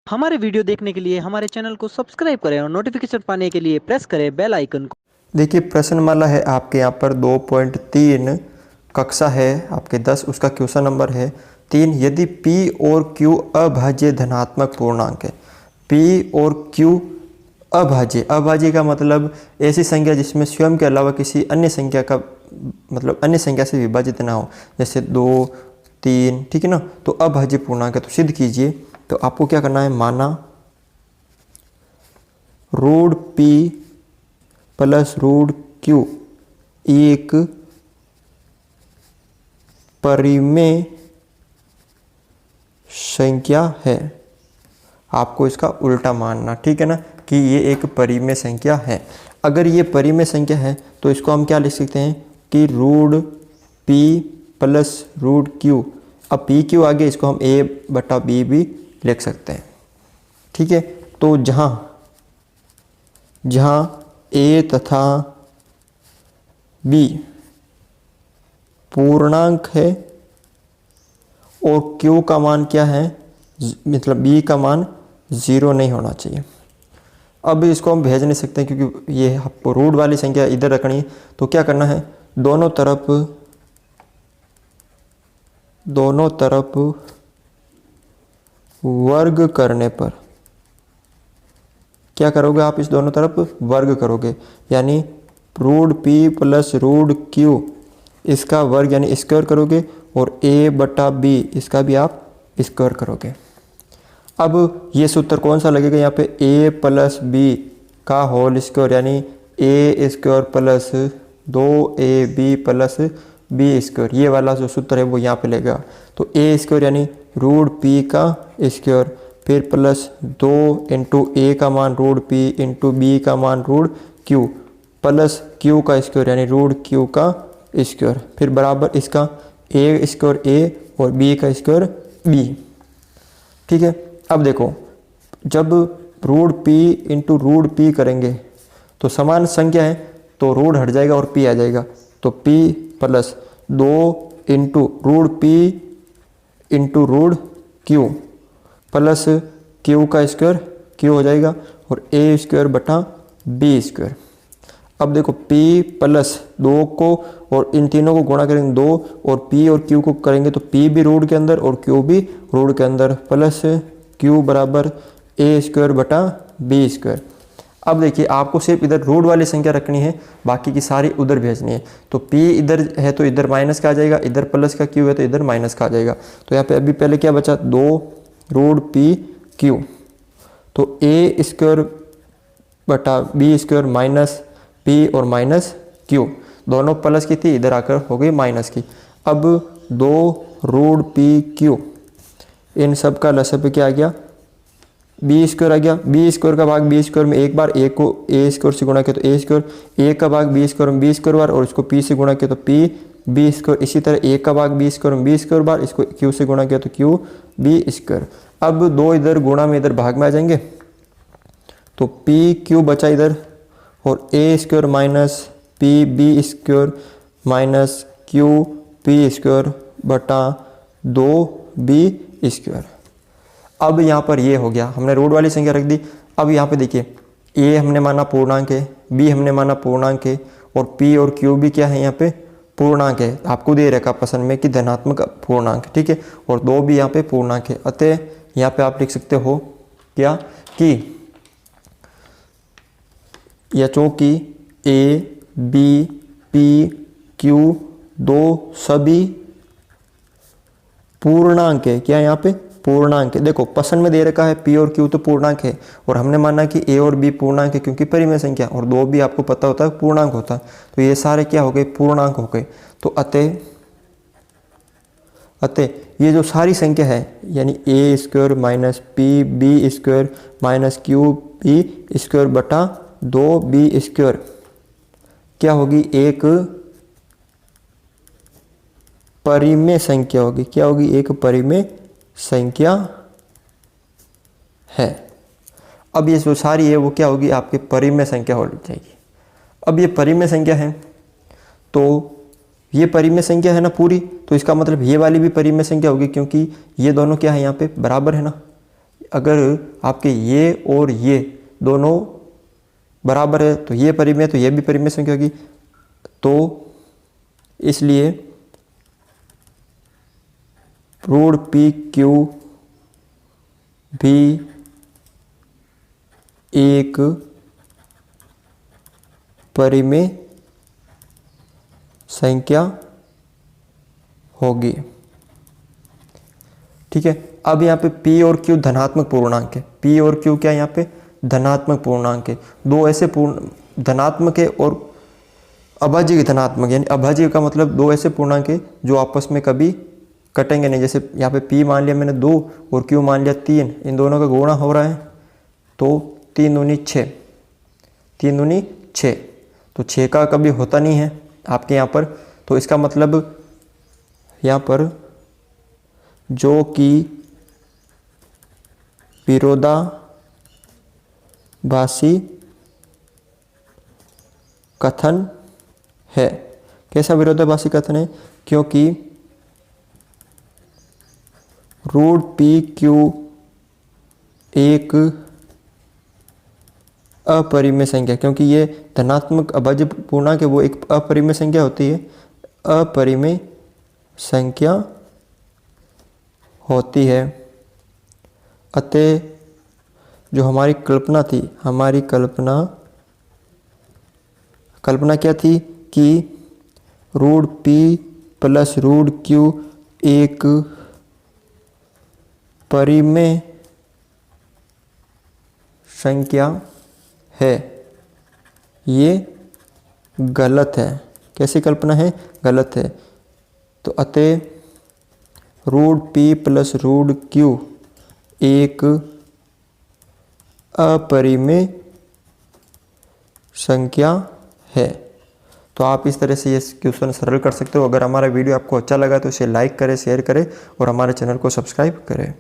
हमारे वीडियो देखने के लिए हमारे चैनल को सब्सक्राइब करें और नोटिफिकेशन पाने के लिए प्रेस करें बेल आइकन को। देखिए प्रश्नमाला है आपके यहाँ पर 2.3 कक्षा है आपके 10 उसका क्वेश्चन नंबर है 3। यदि P और Q अभाज्य धनात्मक पूर्णांक है। P और Q अभाज्य का मतलब ऐसी संख्या जिसमें स्वयं के अलावा किसी अन्य संख्या का मतलब अन्य संख्या से विभाजित ना हो, जैसे 2 3, ठीक है ना। तो अभाज्य पूर्णांक है। तो सिद्ध कीजिए। तो आपको क्या करना है, माना root P plus root Q एक परिमेय संख्या है। आपको इसका उल्टा मानना, ठीक है ना, कि ये एक परिमेय संख्या है। अगर ये परिमेय संख्या है तो इसको हम क्या लिख सकते हैं कि root P plus root Q। अब P Q आगे इसको हम A बटा B भी लिख सकते हैं, ठीक है। तो जहाँ A तथा B पूर्णांक है और Q का मान क्या है, मतलब B का मान 0 नहीं होना चाहिए। अब इसको हम भेज नहीं सकते क्योंकि ये आपको रूट वाली संख्या इधर रखनी है। तो क्या करना है, दोनों तरफ वर्ग करने पर क्या करोगे आप, इस दोनों तरफ वर्ग करोगे, यानी root P plus root Q इसका वर्ग यानी स्क्वायर करोगे और A बटा B इसका भी आप स्क्वायर करोगे। अब ये सूत्र कौन सा लगेगा यहाँ पे, A प्लस B का होल स्क्वायर यानी A square plus 2AB plus B square, ये वाला जो सूत्र है वो यहाँ पे लगेगा। तो A स्क्वायर यानी रूट P का स्क्वायर फिर प्लस 2 इंटू A का मान रूट P इंटू B का मान रूट Q प्लस Q का स्क्वायर यानी रूट Q का स्क्वायर फिर बराबर इसका A स्क्वायर A और B का स्क्वायर B, ठीक है। अब देखो जब root P into root P करेंगे तो समान संख्या है तो रूट हट जाएगा और P आ जाएगा। तो P plus 2 into root P into root Q plus Q का स्क्वायर Q हो जाएगा और A स्क्वायर बटा B स्क्वायर। अब देखो P प्लस 2 को और इन तीनों को गुणा करेंगे 2 और P और Q को करेंगे तो P भी रूट के अंदर और Q भी रूट के अंदर प्लस Q बराबर A स्क्वायर बटा B स्क्वायर। अब देखिए आपको सिर्फ इधर रूट वाली संख्या रखनी है, बाकी की सारी उधर भेजनी है। तो P इधर है तो इधर माइनस का आ जाएगा, इधर प्लस का Q है तो इधर माइनस का आ जाएगा। तो यहाँ पे अभी पहले क्या बचा, 2 रूट P Q। तो A स्क्वायर बटा B स्क्वायर माइनस P और माइनस Q दोनों प्लस की थी, इधर आकर हो गई माइनस की। अब 2 रूट P Q इन सब का लसाअ पे क्या आ गया, B स्क्वायर आ गया। B स्क्वायर का भाग B स्क्वायर में एक बार, A को A स्क्वायर से गुणा किया तो A स्क्वायर, A का भाग B स्क्वायर में B स्क्वायर बार और इसको P से गुणा किया तो P B स्क्वायर। इसी तरह A का भाग B स्क्वायर में B स्क्वायर बार, इसको Q से गुणा किया तो Q B स्क्वायर। अब 2 इधर गुणा में इधर भाग में आ जाएंगे तो P Q बचा इधर और A square minus P B square minus Q P square बटा 2B स्क्वायर। अब यहाँ पर ये हो गया, हमने रूट वाली संख्या रख दी। अब यहाँ पे देखिए A हमने माना पूर्णांक है, B हमने माना पूर्णांक है और P और Q भी क्या है यहाँ पे पूर्णांक है। आपको दे रखा पसंद में कि धनात्मक पूर्णांक, ठीक है, और 2 भी यहाँ पे पूर्णांक है। अतः यहाँ पे आप लिख सकते हो क्या कि या चूंकि A B P Q दो सभी पूर्णांक है, क्या यहाँ पे पूर्णांक है। देखो पसंद में दे रखा है P और Q तो पूर्णांक है और हमने माना कि A और B पूर्णांक है क्योंकि परिमेय संख्या, और 2 भी आपको पता होता है पूर्णांक होता है। तो ये सारे क्या हो गए, पूर्णांक हो गए। तो अतः ये जो सारी संख्या है यानी A square minus P B square minus Q B square बटा 2B स्क्वायर क्या होगी, एक परिमेय संख्या होगी। क्या होगी, एक परिमेय संख्या है। अब ये जो सारी है वो क्या होगी, आपके परिमेय संख्या हो जाएगी। अब ये परिमेय संख्या है तो ये परिमेय संख्या है ना पूरी, तो इसका मतलब ये वाली भी परिमेय संख्या होगी क्योंकि ये दोनों क्या है यहाँ पे बराबर है ना। अगर आपके ये और ये दोनों बराबर है तो ये परिमेय, तो ये भी परिमेय संख्या होगी। तो इसलिए रूट पी क्यू भी एक परिमेय संख्या होगी। ठीक है, अब यहाँ पे P और Q धनात्मक पूर्णांक है। P और Q क्या है यहाँ पे? धनात्मक पूर्णांक है। दो ऐसे पूर्ण धनात्मक है और अभाज्य के धनात्मक, यानी अभाज्य का मतलब दो ऐसे पूर्णांक है जो आपस में कभी कटेंगे नहीं। जैसे यहाँ पे P मान लिया मैंने 2 और Q मान लिया 3, इन दोनों का गुणा हो रहा है तो 3 दूनी 6, 3 दूनी 6, तो 6 का कभी होता नहीं है आपके यहाँ पर। तो इसका मतलब यहाँ पर जो कि विरोधाभासी कथन है। कैसा विरोधाभासी कथन है? क्योंकि रूट पी क्यू एक अपरिमेय संख्या, क्योंकि ये धनात्मक अभाज्य पूर्णांक है, वो एक अपरिमेय संख्या होती है, अपरिमेय संख्या होती है। अतः जो हमारी कल्पना थी, हमारी कल्पना क्या थी कि root P plus root Q एक परिमेय संख्या है, ये गलत है। कैसी कल्पना है? गलत है। तो अतः root P plus root Q एक अपरिमेय संख्या है। तो आप इस तरह से ये क्वेश्चन सरल कर सकते हो। अगर हमारा वीडियो आपको अच्छा लगा तो इसे लाइक करें, शेयर करें और हमारे चैनल को सब्सक्राइब करें।